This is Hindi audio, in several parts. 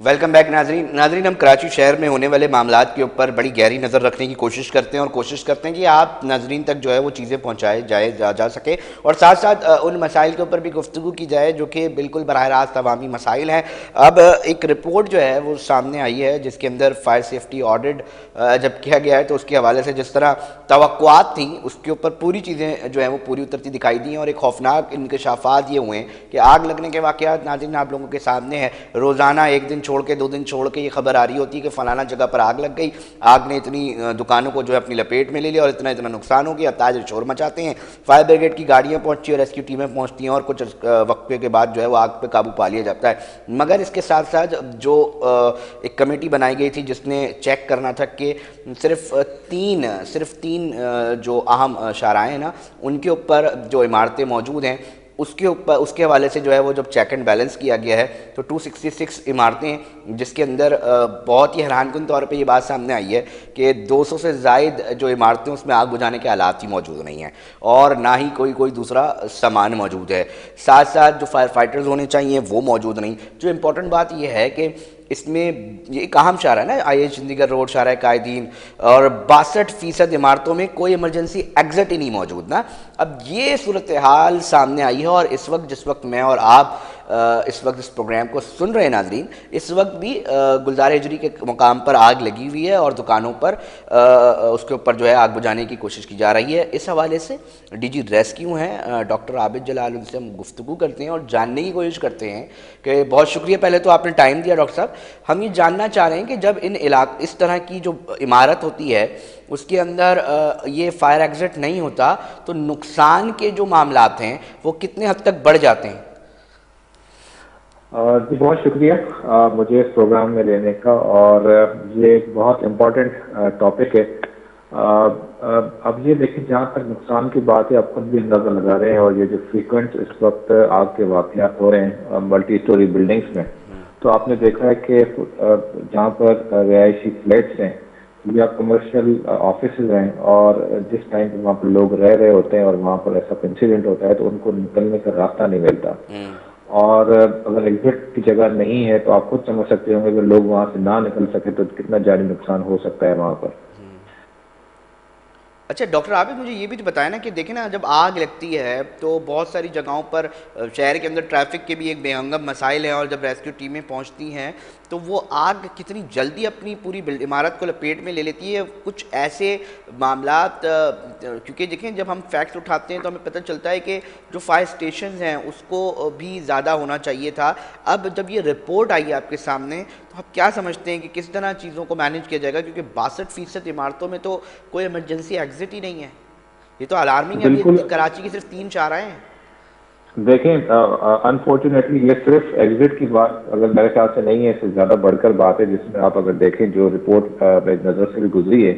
वेलकम बैक नाजरीन हम कराची शहर में होने वाले मामलात के ऊपर बड़ी गहरी नज़र रखने की कोशिश करते हैं और कोशिश करते हैं कि आप नाजरीन तक जो है वो चीज़ें पहुँचाए जा सके और साथ साथ उन मसाइल के ऊपर भी गुफ्तगू की जाए जो कि बिल्कुल बराह रास्त अवामी मसाइल हैं। अब एक रिपोर्ट जो है वो सामने आई है जिसके अंदर फायर सेफ्टी ऑडिट जब किया गया है तो उसके हवाले से जिस तरह तवक्कुआत थी उसके ऊपर पूरी चीज़ें जो है वो पूरी उतरती दिखाई दी हैं और एक खौफनाक इंकशाफात ये हुए हैं कि आग लगने के वाक़यात नाज़रीन आप लोगों के सामने है। रोज़ाना एक दिन छोड़ के 2 दिन छोड़ के ये खबर आ रही होती है कि फ़लाना जगह पर आग लग गई, आग ने इतनी दुकानों को जो है अपनी लपेट में ले लिया और इतना इतना नुकसान हो गया। ताजर शोर मचाते हैं, फायर ब्रिगेड की गाड़ियाँ पहुँचती हैं, रेस्क्यू टीमें पहुँचती हैं और कुछ वक्फे के बाद जो है वो आग पर काबू पा लिया जाता है। मगर इसके साथ साथ जो एक कमेटी बनाई गई थी जिसने चेक करना था कि सिर्फ तीन जो अहम शाराएँ हैं ना उनके ऊपर जो इमारतें मौजूद हैं उसके हवाले से जो है वो जब चेक एंड बैलेंस किया गया है तो 266 इमारतें जिसके अंदर बहुत ही हैरानकुन तौर पे ये बात सामने आई है कि 200 से ज़ायद जो इमारतें उसमें आग बुझाने के आलात ही मौजूद नहीं हैं और ना ही कोई दूसरा सामान मौजूद है। साथ साथ जो फायर फाइटर्स होने चाहिए वो मौजूद नहीं। जो इम्पोर्टेंट बात यह है कि इसमें ये एक अहम शारा है ना, IH चंडीगढ़ रोड, शारा कायदीन, और 62% इमारतों में कोई इमरजेंसी एग्जिट ही नहीं मौजूद ना। अब ये सूरत हाल सामने आई है और इस वक्त जिस वक्त मैं और आप इस वक्त इस प्रोग्राम को सुन रहे हैं नाजरीन, इस वक्त भी गुलजार हिजरी के मुकाम पर आग लगी हुई है और दुकानों पर उसके ऊपर जो है आग बुझाने की कोशिश की जा रही है। इस हवाले से DG रेस्क्यू हैं डॉक्टर आबिद जलाल, उनसे हम गुफ्तगू करते हैं और जानने की कोशिश करते हैं कि बहुत शुक्रिया पहले तो आपने टाइम दिया डॉक्टर साहब। हम ये जानना चाह रहे हैं कि जब इस तरह की जो इमारत होती है उसके अंदर ये फायर एग्जिट नहीं होता तो नुकसान के जो मामलात हैं वो कितने हद तक बढ़ जाते हैं? जी बहुत शुक्रिया मुझे इस प्रोग्राम में लेने का, और ये एक बहुत इम्पोर्टेंट टॉपिक है। अब ये देखिए, जहाँ तक नुकसान की बात है आप खुद भी अंदाजा लगा रहे हैं, और ये जो फ्रीक्वेंट इस वक्त आग के वाक़यात हो रहे हैं मल्टी स्टोरी बिल्डिंग्स में, तो आपने देखा है कि जहाँ पर रिहायशी फ्लैट्स हैं या कमर्शियल ऑफिस हैं, और जिस टाइम पर वहाँ पर लोग रह रहे होते हैं और वहाँ पर ऐसा इंसिडेंट होता है तो उनको निकलने का रास्ता नहीं मिलता। और अगर एग्जिट की जगह नहीं है तो आप खुद समझ सकते होंगे कि लोग वहाँ से ना निकल सके तो कितना जानी नुकसान हो सकता है वहाँ पर। अच्छा डॉक्टर आबिद, मुझे ये भी तो बताया ना कि देखें ना, जब आग लगती है तो बहुत सारी जगहों पर शहर के अंदर ट्रैफिक के भी एक बेहंगम मसाइल हैं और जब रेस्क्यू टीमें पहुंचती हैं तो वो आग कितनी जल्दी अपनी पूरी इमारत को लपेट में ले लेती है। कुछ ऐसे मामलात क्योंकि देखें जब हम फैक्ट्स उठाते हैं तो हमें पता चलता है कि जो फायर स्टेशन हैं उसको भी ज़्यादा होना चाहिए था। अब जब ये रिपोर्ट आई है आपके सामने तो आप क्या समझते हैं कि किस तरह चीज़ों को मैनेज किया जाएगा, क्योंकि 62% इमारतों में तो कोई इमरजेंसी एग्जिट ही नहीं है। ये तो अलार्मिंग है। अभी कराची की सिर्फ 3 शाराएं हैं। देखें, अनफॉर्चुनेटली ये सिर्फ एग्जिट की बात अगर मेरे ख्याल से नहीं है, इससे ज़्यादा बढ़कर बात है, जिसमें आप अगर देखें जो रिपोर्ट नज़र से भी गुजरी है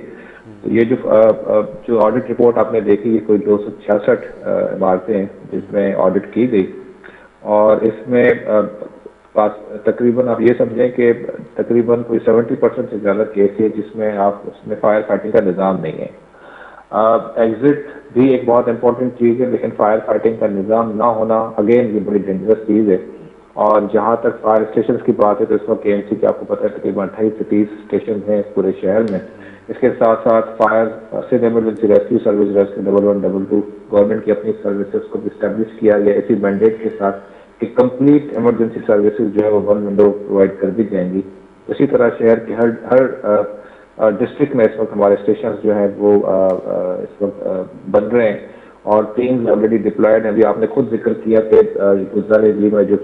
तो ये जो ऑडिट रिपोर्ट आपने देखी, ये कोई 266 इमारतें हैं जिसमें ऑडिट की गई, और इसमें तकरीबन आप ये समझें कि तकरीबन कोई 70% से ज़्यादा केस है जिसमें उसमें फायर फाइटिंग का निज़ाम नहीं है। एग्जिट भी एक बहुत इंपॉर्टेंट चीज़ है, लेकिन फायर फाइटिंग का निज़ाम ना होना अगेन ये बड़ी डेंजरस चीज़ है। और जहाँ तक फायर स्टेशन की बात है तो इस वक्त KMC के आपको पता है तकरीबन 28 से 30 स्टेशन हैं इस पूरे शहर में। इसके साथ साथ फायर से emergency rescue service, rescue 1112, government की अपनी सर्विसेज को भी इस्टेब्लिश किया गया इसी मैंडेट के साथ कि कंप्लीट इमरजेंसी सर्विसेज जो है वो 1 विंडो प्रोवाइड कर दी जाएंगी। इसी तरह शहर के हर डिस्ट्रिक्ट में इस वक्त हमारे स्टेशन जो हैं वो इस वक्त बन रहे हैं और टीम्स ऑलरेडी डिप्लॉयड हैं। अभी आपने खुद जिक्र किया कि गुजरात में जो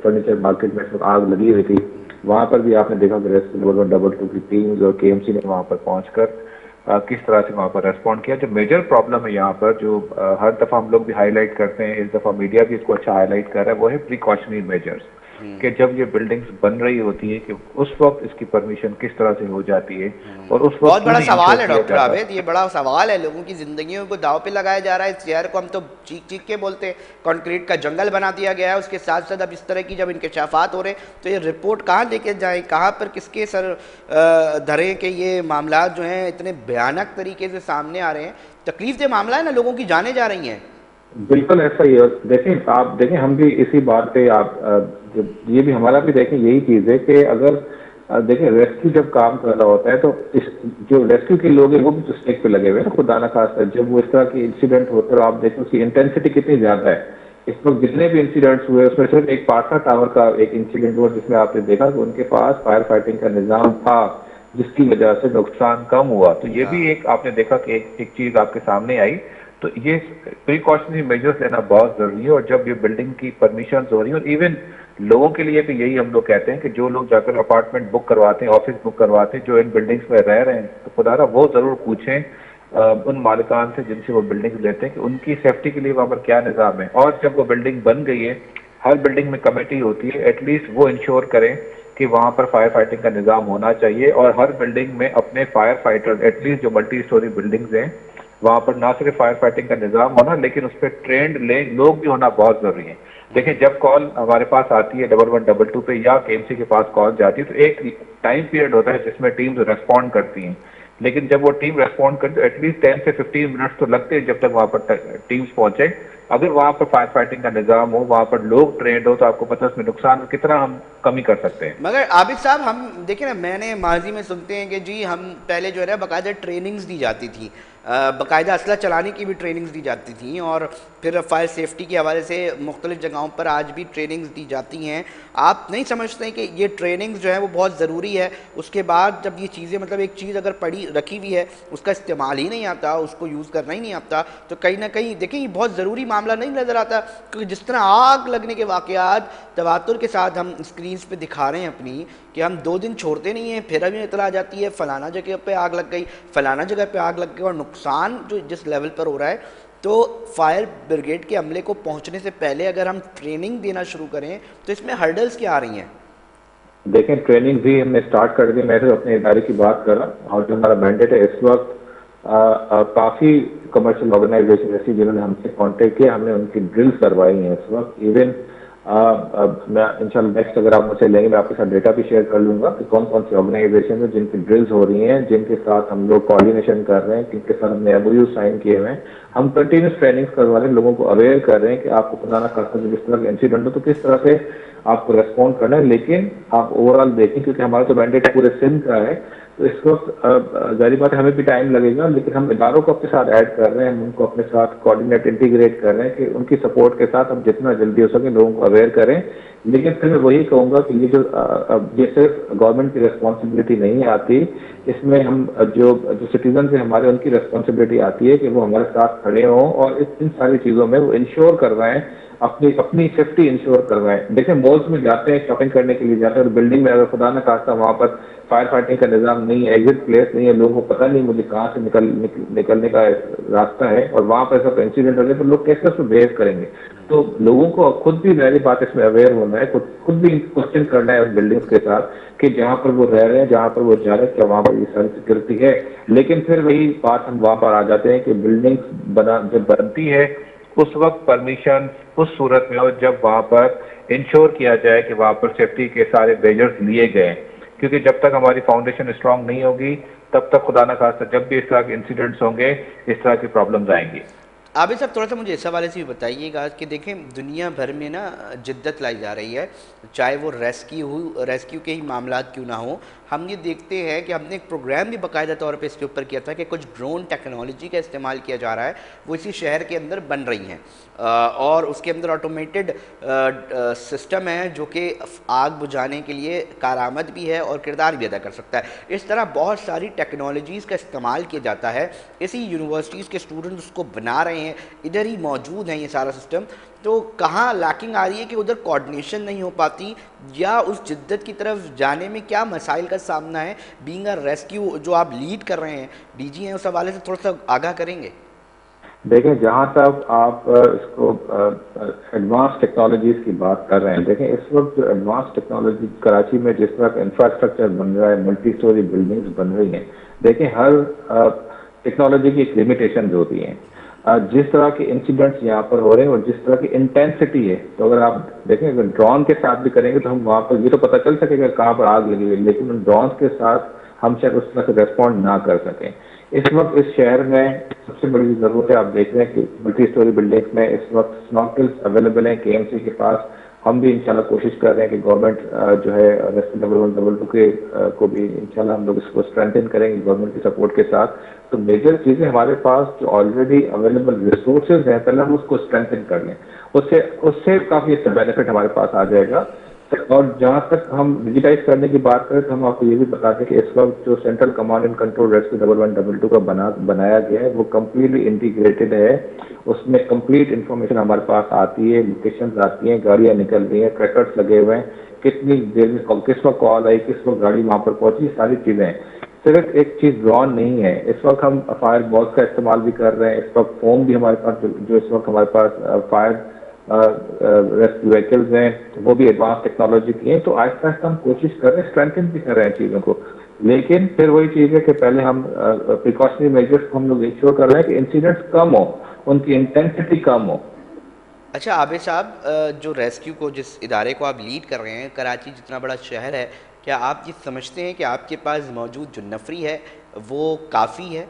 फर्नीचर मार्केट में इस वक्त आग लगी हुई थी, वहाँ पर भी आपने देखा कि रेस्क्यू 1122 की टीम्स और KMC ने वहाँ पर पहुँचकर किस तरह से वहाँ पर रेस्पॉन्ड किया। जो मेजर प्रॉब्लम है यहाँ पर, जो हर दफ़ा हम लोग भी हाईलाइट करते हैं, इस दफ़ा मीडिया भी इसको अच्छा हाईलाइट कर रहा है, वो है प्रिकॉशनरी मेजर्स। कि जब ये बिल्डिंग्स बन रही होती है कि उस वक्त इसकी परमिशन किस तरह से हो जाती है, और उस वक्त बहुत बड़ा सवाल है डॉक्टर आबिद, ये बड़ा सवाल है। लोगों की जिंदगियों को दाव पे लगाया जा रहा है। इस शहर को हम तो चीख चीख के बोलते हैं कंक्रीट का जंगल बना दिया गया है। उसके साथ साथ अब इस तरह की जब इंकशाफात हो रहे हैं तो ये रिपोर्ट कहाँ लेके जाए, कहाँ पर किसके सर धरें कि ये मामला जो हैं इतने भयानक तरीके से सामने आ रहे हैं। तकलीफ दे मामला है ना, लोगों की जानें जा रही हैं। बिल्कुल ऐसा ही है। देखें, आप देखें, हम भी इसी बात पे आप ये भी हमारा भी देखें यही चीज़ है कि अगर देखें रेस्क्यू जब काम कर रहा होता है तो इस जो रेस्क्यू के लोग हैं वो भी तो स्टेक पे लगे हुए हैं ना, खुदा ना खास्ता जब वो इस तरह के इंसिडेंट होते हैं और आप देखें उसकी इंटेंसिटी कितनी ज़्यादा है। इस वक्त जितने भी इंसिडेंट्स हुए उसमें सिर्फ एक पाटना टावर का एक इंसिडेंट हुआ जिसमें आपने देखा कि उनके पास फायर फाइटिंग का निज़ाम था जिसकी वजह से नुकसान कम हुआ। तो ये भी एक आपने देखा कि एक चीज़ आपके सामने आई। तो ये प्रिकॉशनरी मेजर्स लेना बहुत जरूरी है। और जब ये बिल्डिंग की परमिशन हो रही है और इवन लोगों के लिए भी यही हम लोग कहते हैं कि जो लोग जाकर अपार्टमेंट बुक करवाते हैं, ऑफिस बुक करवाते हैं, जो इन बिल्डिंग्स में रह रहे हैं, तो खुदारा वो जरूर पूछें उन मालिकान से जिनसे वो बिल्डिंग लेते हैं कि उनकी सेफ्टी के लिए वहाँ पर क्या निज़ाम है। और जब वो बिल्डिंग बन गई है, हर बिल्डिंग में कमेटी होती है, एटलीस्ट वो इंश्योर करें कि वहाँ पर फायर फाइटिंग का निज़ाम होना चाहिए। और हर बिल्डिंग में अपने फायर फाइटर, एटलीस्ट जो मल्टी स्टोरी बिल्डिंग्स हैं वहाँ पर ना सिर्फ फायर फाइटिंग का निज़ाम होना लेकिन उस पर ट्रेंड लोग भी होना बहुत ज़रूरी है। देखिए जब कॉल हमारे पास आती है 1112 पे या केएमसी के पास कॉल जाती है तो एक टाइम पीरियड होता है जिसमें टीम्स रेस्पॉन्ड करती हैं। लेकिन जब वो टीम रेस्पॉन्ड करती है तो एटलीस्ट 10 से 15 मिनट्स तो लगते हैं जब तक वहाँ पर टीम्स पहुंचे। अगर वहाँ पर फायर फाइटिंग का निज़ाम हो, वहाँ पर लोग ट्रेंड हो, तो आपको पता है उसमें नुकसान कितना हम कमी कर सकते हैं। मगर आबिद साहब, हम देखिए ना, मैंने माजी में सुनते हैं कि जी हम पहले जो है ना बाकायदा ट्रेनिंग्स दी जाती थी, बाकायदा असला चलाने की भी ट्रेनिंग्स दी जाती थी, और फिर फायर सेफ्टी के हवाले से मुख्तलिफ जगहों पर आज भी ट्रेनिंग्स दी जाती हैं। आप नहीं समझते हैं कि ये ट्रेनिंग्स जो है वो बहुत ज़रूरी है? उसके बाद जब ये चीज़ें, मतलब एक चीज़ अगर पड़ी रखी हुई है, उसका इस्तेमाल ही नहीं आता, उसको यूज़ करना ही नहीं आता, तो कहीं ना कहीं देखिए ये बहुत ज़रूरी मामला नहीं नज़र आता। क्योंकि जिस तरह आग लगने के वाक़यात तवातुर के साथ हम स्क्रीन्स पे दिखा रहे हैं अपनी, कि हम 2 दिन छोड़ते नहीं हैं, फिर अभी इतला आ जाती है फलाना जगह पे आग लग गई, फलाना जगह पे आग लग गई, और नुकसान जो जिस लेवल पर हो रहा है, तो फायर ब्रिगेड के अमले को पहुंचने से पहले अगर हम ट्रेनिंग देना शुरू करें तो इसमें हर्डल्स क्या आ रही हैं? देखें ट्रेनिंग भी हमने स्टार्ट कर दी। मैं तो अपने इदारे की बात कर रहा हूँ और जो हमारा मैंडेट है इस वक्त काफ़ी कमर्शियल ऑर्गेनाइजेशन ऐसी जिन्होंने हमसे कांटेक्ट किया, हमने उनकी ड्रिल्स करवाई हैं इस वक्त। इवन मैं इंशाल्लाह नेक्स्ट अगर आप मुझसे लेंगे मैं आपके साथ डेटा भी शेयर कर लूंगा कि कौन कौन सी ऑर्गेनाइजेशन है जिनकी ड्रिल्स हो रही हैं, जिनके साथ हम लोग कोऑर्डिनेशन कर रहे हैं, जिनके साथ हमने एमओयू साइन किए हुए हैं। हम कंटिन्यूस ट्रेनिंग्स करवा रहे हैं, लोगों को अवेयर कर रहे हैं कि आपको खुदा ना खास्ता जिस तरह का इंसिडेंट हो तो किस तरह से आपको रेस्पॉन्ड करना है। लेकिन आप ओवरऑल देखें, क्योंकि हमारा तो मैंडेट पूरे सिंध का है, तो इस वक्त जारी बात है हमें भी टाइम लगेगा, लेकिन हम इदारों को अपने साथ ऐड कर रहे हैं, हम उनको अपने साथ कोऑर्डिनेट इंटीग्रेट कर रहे हैं कि उनकी सपोर्ट के साथ हम जितना जल्दी हो सके लोगों को अवेयर करें। लेकिन फिर मैं वही कहूँगा कि ये सिर्फ गवर्नमेंट की रिस्पॉन्सिबिलिटी नहीं आती, इसमें हम जो सिटीजन है हमारे, उनकी रिस्पॉन्सिबिलिटी आती है कि वो हमारे साथ खड़े हों और इन सारी चीज़ों में वो इंश्योर करवाएं, अपनी अपनी सेफ्टी इंश्योर करवाएं। देखिए मॉल्स में जाते हैं, शॉपिंग करने के लिए जाते हैं, और बिल्डिंग में अगर खुदा न खास्ता वहाँ पर फायर फाइटिंग का निज़ाम नहीं है, एग्जिट प्लेस नहीं है, लोगों को पता नहीं मुझे कहाँ से निकलने का रास्ता है, और वहाँ पर ऐसा इंसिडेंट हो जाए तो लोग कैसे उसमें बिहेव करेंगे। तो लोगों को खुद भी मेरी बात इसमें अवेयर होना है, खुद भी क्वेश्चन करना है उस बिल्डिंग्स के साथ कि जहाँ पर वो रह रहे हैं, जहाँ पर वो जा रहे हैं, क्या वहाँ पर ये सारी सिक्योरिटी है। लेकिन फिर वही बात हम वहाँ पर आ जाते हैं कि बिल्डिंग्स जब बनती है उस वक्त परमिशन उस सूरत में हो जब वहाँ पर इंश्योर किया जाए कि वहाँ पर सेफ्टी के सारे मेजर्स लिए गए। क्योंकि जब तक हमारी फाउंडेशन स्ट्रांग नहीं होगी तब तक खुदा न खास्ता जब भी इस तरह के इंसिडेंट्स होंगे, इस तरह की प्रॉब्लम्स आएंगी। आबिद साहब, थोड़ा सा मुझे इस हवाले से भी बताइएगा कि देखें दुनिया भर में ना जिद्दत लाई जा रही है, चाहे वो रेस्क्यू के ही मामला क्यों ना हो। हम ये देखते हैं कि हमने एक प्रोग्राम भी बाकायदा तौर पे इसके ऊपर किया था कि कुछ ड्रोन टेक्नोलॉजी का इस्तेमाल किया जा रहा है, वो इसी शहर के अंदर बन रही हैं, और उसके अंदर ऑटोमेटेड सिस्टम है जो कि आग बुझाने के लिए कारआमद भी है और किरदार भी अदा कर सकता है। इस तरह बहुत सारी टेक्नोलॉजीज़ का इस्तेमाल किया जाता है, इसी यूनिवर्सिटीज़ के स्टूडेंट्स उसको बना रहे हैं, इधर ही मौजूद है ये सारा सिस्टम। तो कहाँ लैकिंग आ रही है कि उधर कोऑर्डिनेशन नहीं हो पाती, या उस जिद्दत की तरफ जाने में क्या मसाइल का सामना है? बीइंग अ रेस्क्यू जो आप लीड कर रहे हैं, डीजी हैं, उस हवाले से थोड़ा सा आगाह करेंगे। देखें जहाँ तक आप इसको एडवांस टेक्नोलॉजीज की बात कर रहे हैं, देखें इस वक्त जो एडवांस टेक्नोलॉजी कराची में जिस तरह का इंफ्रास्ट्रक्चर बन रहा है, मल्टी स्टोरी बिल्डिंग्स बन रही हैं, देखें हर टेक्नोलॉजी की एक लिमिटेशन होती हैं। जिस तरह के इंसिडेंट्स यहाँ पर हो रहे हैं और जिस तरह की इंटेंसिटी है, तो अगर आप देखें अगर ड्रोन के साथ भी करेंगे तो हम वहाँ पर ये तो पता चल सकेगा कहाँ पर आग लगी हुई है, लेकिन उन ड्रोन के साथ हम शायद उस तरह से रेस्पॉन्ड ना कर सकें। इस वक्त इस शहर में सबसे बड़ी जरूरत है, आप देख रहे हैं कि मल्टी स्टोरी बिल्डिंग्स में इस वक्त स्नॉर्कल्स अवेलेबल हैं केएमसी के पास, हम भी इंशाल्लाह कोशिश कर रहे हैं कि गवर्नमेंट जो है रेस्क्यू 1111 के को भी इंशाल्लाह हम लोग इसको स्ट्रेंथन करेंगे गवर्नमेंट की सपोर्ट के साथ। तो मेजर चीज़ें हमारे पास जो ऑलरेडी अवेलेबल रिसोर्सेज हैं, पहले हम उसको स्ट्रेंथन कर लें, उससे उससे काफ़ी अच्छा बेनिफिट हमारे पास आ जाएगा। और जहाँ तक हम डिजिटाइज करने की बात करें तो हम आपको ये भी बता दें कि इस वक्त जो central command and control rescue 1122 का बनाया गया है वो कम्प्लीटली इंटीग्रेटेड है। उसमें कंप्लीट इंफॉर्मेशन हमारे पास आती है, लोकेशंस आती हैं, गाड़ियाँ निकल रही हैं, ट्रैकर्स लगे हुए हैं, कितनी देर में किस वक्त कॉल आई, किस वक्त गाड़ी वहाँ पर पहुंची, सारी चीज़ें हैं। सिर्फ एक चीज़ ड्रॉन नहीं है, इस वक्त हम फायर बॉल्स का इस्तेमाल भी कर रहे हैं, इस वक्त फोम भी हमारे पास जो इस वक्त हमारे पास फायर रेस्क्यू व्हीकल्स हैं वो भी एडवांस टेक्नोलॉजी की हैं। तो आहिस्ता आहिस्ता हम कोशिश कर रहे हैं, स्ट्रेंथन भी कर रहे हैं चीज़ों को। लेकिन फिर वही चीज़ है कि पहले हम प्रिकॉशनरी मेजर्स को हम लोग इंश्योर कर रहे हैं कि इंसिडेंट्स कम हो, उनकी इंटेंसिटी कम हो। अच्छा आबिद साहब, जो रेस्क्यू को जिस इदारे को आप लीड कर रहे हैं, कराची जितना बड़ा शहर है, क्या आप ये समझते हैं कि आपके पास मौजूद जो नफरी है वो काफ़ी है?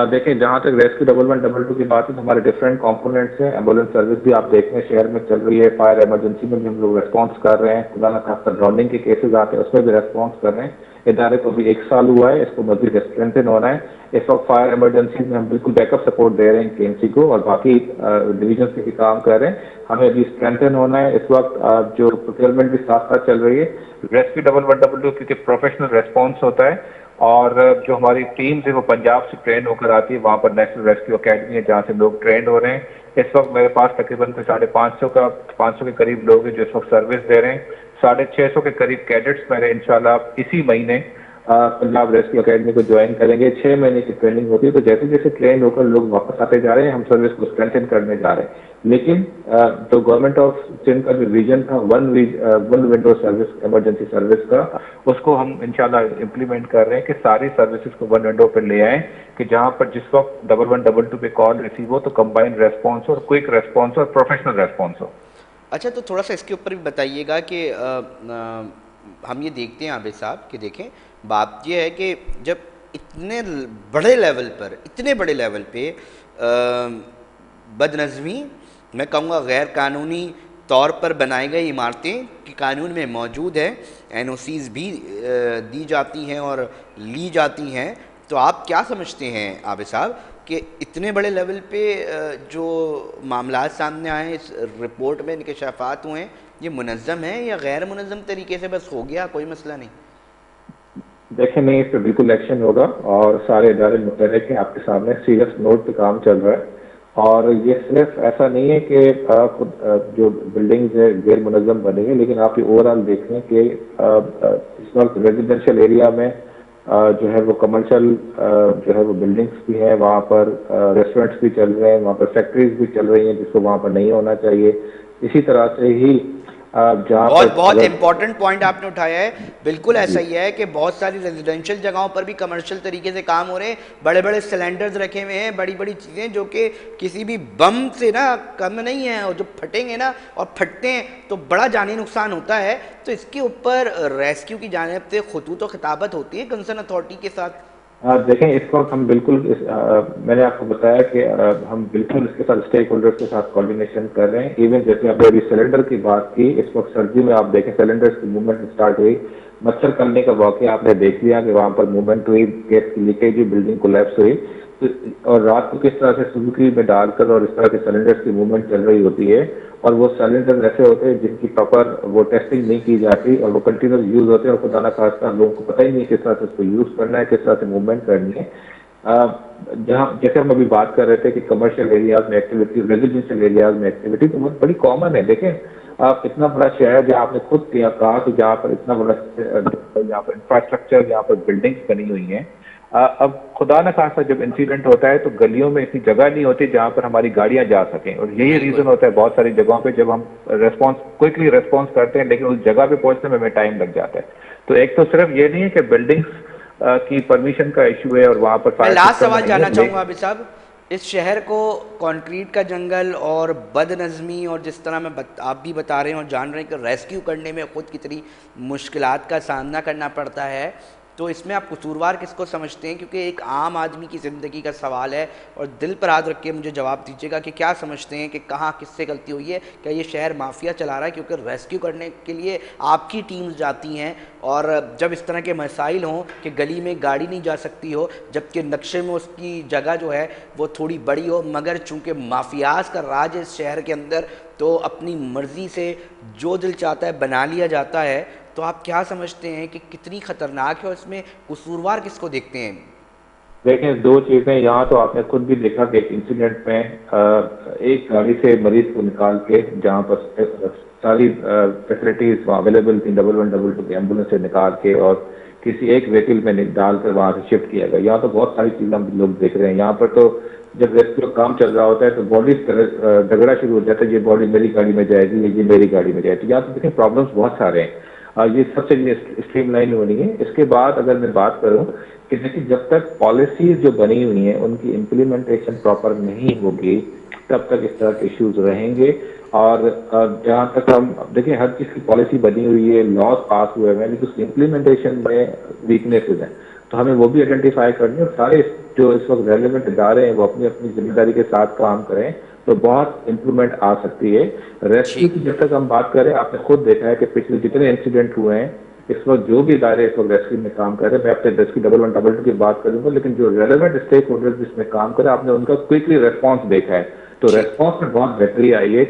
देखें, जहाँ तक रेस्क्यू 1122 की बात है तो हमारे डिफरेंट कंपोनेंट्स हैं। एम्बुलेंस सर्विस भी आप देख रहे हैं शहर में चल रही है, फायर इमरजेंसी में भी हम लोग रेस्पॉन्स कर रहे हैं, खुदा न खास्ता ड्राउनिंग के केसेस आते हैं उसमें भी रेस्पॉन्स कर रहे हैं। इदारे को भी 1 साल हुआ है, इसको मजीद स्ट्रेंथन होना है। इस वक्त फायर इमरजेंसी में हम बिल्कुल बैकअप सपोर्ट दे रहे हैं केएमसी को और बाकी डिवीजन से भी काम कर रहे हैं। हमें अभी स्ट्रेंथन होना है। इस वक्त जो प्रोक्योरमेंट भी साथ साथ चल रही है। रेस्क्यू 1122 क्योंकि प्रोफेशनल रेस्पॉन्स होता है और जो हमारी टीम है वो पंजाब से ट्रेन होकर आती है, वहाँ पर नेशनल रेस्क्यू अकेडमी है जहाँ से लोग ट्रेंड हो रहे हैं। इस वक्त मेरे पास तकरीबन 550 के करीब लोग हैं जो इस वक्त सर्विस दे रहे हैं। 650 के करीब कैडेट्स मेरे इंशाल्लाह इसी महीने पंजाब रेस्क्यू अकेडमी को ज्वाइन करेंगे। 6 महीने की ट्रेनिंग होती है, तो जैसे जैसे ट्रेन होकर लोग वापस आते जा रहे हैं हम सर्विस को स्ट्रेंथन करने जा रहे हैं। लेकिन जो गवर्नमेंट ऑफ सिंध का जो विजन था one window service, emergency service का, उसको हम इंशाल्लाह इम्प्लीमेंट कर रहे हैं कि सारी सर्विसेज को वन विंडो पर ले आएं कि जहां पर जिस वक्त 1122 पे कॉल रिसीव हो तो कंबाइंड रेस्पॉन्स हो और क्विक रेस्पॉन्स हो और प्रोफेशनल रेस्पॉन्स हो। अच्छा, तो थोड़ा सा इसके ऊपर भी बताइएगा कि हम ये देखते हैं आबिद साहब कि देखें, बात ये है कि जब इतने बड़े लेवल पर, इतने बड़े लेवल पे बदनज़मी, मैं कहूँगा गैर कानूनी तौर पर बनाई गई इमारतें कि कानून में मौजूद है, एनओसीज़ भी दी जाती हैं और ली जाती हैं, तो आप क्या समझते हैं आबिद साहब कि इतने बड़े लेवल पे जो मामलात सामने आए, इस रिपोर्ट में इंकशाफात हुए हैं, ये मुनज़्ज़म है या गैर मुनज़्ज़म तरीके से बस हो गया, कोई मसला नहीं? देखें, नहीं, इस पर बिल्कुल एक्शन होगा और सारे इदारे मुतहरिक हैं, आपके सामने सीरियस नोट पे काम चल रहा है। और ये सिर्फ ऐसा नहीं है कि जो बिल्डिंग्स है गैर मुनज़्ज़म बनी है, लेकिन आप ये ओवरऑल देख लें कि इस वक्त रेजिडेंशियल एरिया में जो है वो कमर्शियल जो है वो बिल्डिंग्स भी हैं, वहाँ पर रेस्टोरेंट्स भी चल रहे हैं, वहाँ पर फैक्ट्रीज भी चल रही हैं जिसको वहाँ पर नहीं होना चाहिए। इसी तरह से ही जहाँ बहुत पर बहुत इंपॉर्टेंट पॉइंट आपने उठाया है। बिल्कुल ऐसा ही है कि बहुत सारी रेजिडेंशियल जगहों पर भी कमर्शियल तरीके से काम हो रहे हैं, बड़े बड़े सिलेंडर्स रखे हुए हैं, बड़ी बड़ी चीज़ें जो कि किसी भी बम से ना कम नहीं है, और जो फटेंगे ना और फटते हैं तो बड़ा जानी नुकसान होता है। तो इसके ऊपर रेस्क्यू की जानिब से खतूत खिताबत होती है कंसर्न अथॉरिटी के साथ? देखें, इस वक्त हम बिल्कुल मैंने आपको बताया कि हम बिल्कुल इसके साथ स्टेक होल्डर्स के साथ कोऑर्डिनेशन कर रहे हैं। इवन जैसे आपने अभी सिलेंडर की बात की, इस वक्त सर्दी में आप देखें सिलेंडर्स की मूवमेंट स्टार्ट हुई, मच्छर करने का वाकया आपने देख लिया कि वहाँ पर मूवमेंट हुई, गैस की लीकेज हुई, बिल्डिंग कोलैप्स हुई। तो और रात को किस तरह से सुजुकी में डालकर और इस तरह के सिलेंडर्स की मूवमेंट चल रही होती है, और वो सिलेंडर ऐसे होते हैं जिनकी प्रॉपर वो टेस्टिंग नहीं की जाती और वो कंटिन्यूस यूज होते हैं और खुदा ना खास्ता लोगों को पता ही नहीं किस तरह से उसको यूज करना है, किस तरह से मूवमेंट करनी है। जहाँ जैसे हम अभी बात कर रहे थे कि कमर्शियल एरियाज में एक्टिविटी, रेजिडेंशियल एरियाज में एक्टिविटी तो बहुत बड़ी कॉमन है। देखें, आप इतना बड़ा शहर जहाँ आपने खुद कहा कि जहाँ पर इतना बड़ा जहाँ पर इंफ्रास्ट्रक्चर, जहाँ पर बिल्डिंग्स बनी हुई हैं, अब खुदा न खास्ता जब इंसिडेंट होता है तो गलियों में इतनी जगह नहीं होती जहां पर हमारी गाड़ियां जा सकें, और यही रीजन होता है बहुत सारी जगहों पे जब हम क्विकली रेस्पॉन्स करते हैं लेकिन उस जगह पे पहुंचने में हमें टाइम लग जाता है। तो एक तो सिर्फ ये नहीं है कि बिल्डिंग्स की परमिशन का इशू है और वहां पर मैं लास्ट सवाल जानना चाहूँगा अभी साहब, इस शहर को कंक्रीट का जंगल और बदनज़मी और जिस तरह आप भी बता रहे हैं और जान रहे हैं कि रेस्क्यू करने में ख़ुद कितनी मुश्किलात का सामना करना पड़ता है, तो इसमें आप कसूरवार किसको समझते हैं? क्योंकि एक आम आदमी की ज़िंदगी का सवाल है और दिल पर हाथ रख के मुझे जवाब दीजिएगा कि क्या समझते हैं कि कहाँ किससे गलती हुई है? क्या ये शहर माफिया चला रहा है? क्योंकि रेस्क्यू करने के लिए आपकी टीम्स जाती हैं और जब इस तरह के मसाइल हों कि गली में गाड़ी नहीं जा सकती हो, जबकि नक्शे में उसकी जगह जो है वो थोड़ी बड़ी हो, मगर चूंकि माफियाज का राज है इस शहर के अंदर, तो अपनी मर्जी से जो दिल चाहता है बना लिया जाता है। तो आप क्या समझते हैं कि कितनी खतरनाक है और इसमें कसूरवार किसको देखते हैं? देखें, दो चीजें यहाँ तो आपने खुद भी देखा कि एक इंसिडेंट में एक गाड़ी से मरीज को निकाल के, जहाँ पर सारी फैसिलिटीज अवेलेबल थी, 1112 की एम्बुलेंस से निकाल के और किसी एक व्हीकल में डालकर वहां से शिफ्ट किया गया। यहाँ तो बहुत सारी चीजें हम लोग देख रहे हैं। यहाँ पर तो जब रेस्क्यू काम चल रहा होता है तो बॉडी झगड़ा शुरू हो जाता है, ये बॉडी मेरी गाड़ी में जाएगी, ये मेरी गाड़ी में जाएगी। यहाँ तो देखें प्रॉब्लम्स बहुत सारे हैं। ये सबसे स्ट्रीमलाइन होनी है। इसके बाद अगर मैं बात करूं कि देखिए, जब तक पॉलिसीज जो बनी हुई हैं उनकी इम्प्लीमेंटेशन प्रॉपर नहीं होगी तब तक इस तरह के इश्यूज रहेंगे। और जहां तक हम देखिए, हर चीज की पॉलिसी बनी हुई है, लॉज पास हुए हैं, लेकिन उसकी इम्प्लीमेंटेशन में वीकनेसेस हैं, तो हमें वो भी आइडेंटिफाई करनी है। और सारे जो इस वक्त रेलिवेंट इदारे हैं वो अपनी अपनी जिम्मेदारी के साथ काम करें तो बहुत इम्प्रूवमेंट आ सकती है। रेस्क्यू की जब तक हम बात करें, आपने खुद देखा है कि पिछले जितने इंसिडेंट हुए हैं इस वक्त जो भी इदारे इस वक्त रेस्क्यू में काम कर रहे हैं, मैं अपने रेस्क्यू 1112 की बात करूंगा, लेकिन जो रेलेवेंट स्टेक होल्डर्स जिसमें काम करे, आपने उनका क्विकली रेस्पॉन्स देखा है, तो रेस्पॉन्स में बहुत बेहतरी आई है।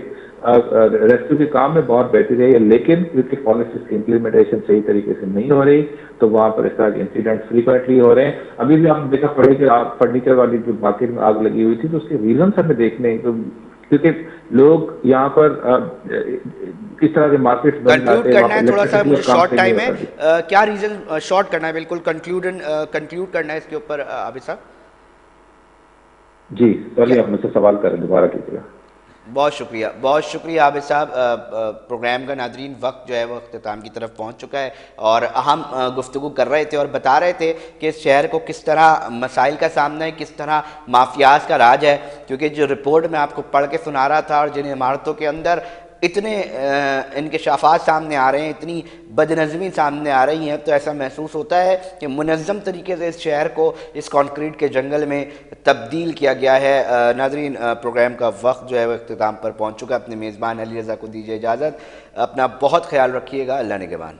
रेस्क्यू के काम में बहुत बेहतरी आई है, लेकिन क्योंकि पॉलिसीज की इम्प्लीमेंटेशन सही तरीके से नहीं हो रही तो वहां पर इस तरह के इंसिडेंट फ्रीक्वेंटली हो रहे हैं। अभी भी आपने देखा फर्नीचर वाली जो मार्केट में आग लगी हुई थी, तो उसके रीजन हमें देखने, क्योंकि लोग यहाँ पर किस तरह के मार्केट कंक्लूड करना है थोड़ा सा, मुझे शॉर्ट टाइम है। क्या रीजन शॉर्ट करना है? बिल्कुल कंक्लूड करना है इसके ऊपर आबिद साहब। जी, चलिए आप मुझसे सवाल करें, दोबारा कीजिएगा। बहुत शुक्रिया आबिद साहब। प्रोग्राम का नादरीन वक्त जो है वो अख्ताम की तरफ पहुंच चुका है और हम गुफ्तगू कर रहे थे और बता रहे थे कि इस शहर को किस तरह मसाइल का सामना है, किस तरह माफियाज का राज है। क्योंकि जो रिपोर्ट मैं आपको पढ़ के सुना रहा था और जिन इमारतों के अंदर इतने इंकशाफात सामने आ रहे हैं, इतनी बदनज़मी सामने आ रही हैं, तो ऐसा महसूस होता है कि मुनज़्ज़म तरीके से इस शहर को इस कंक्रीट के जंगल में तब्दील किया गया है। नाज़रीन, प्रोग्राम का वक्त जो है वो इख्तिताम पर पहुंच चुका है। अपने मेज़बान अली रज़ा को दीजिए इजाज़त। अपना बहुत ख्याल रखिएगा। अल्लाह निगहबान।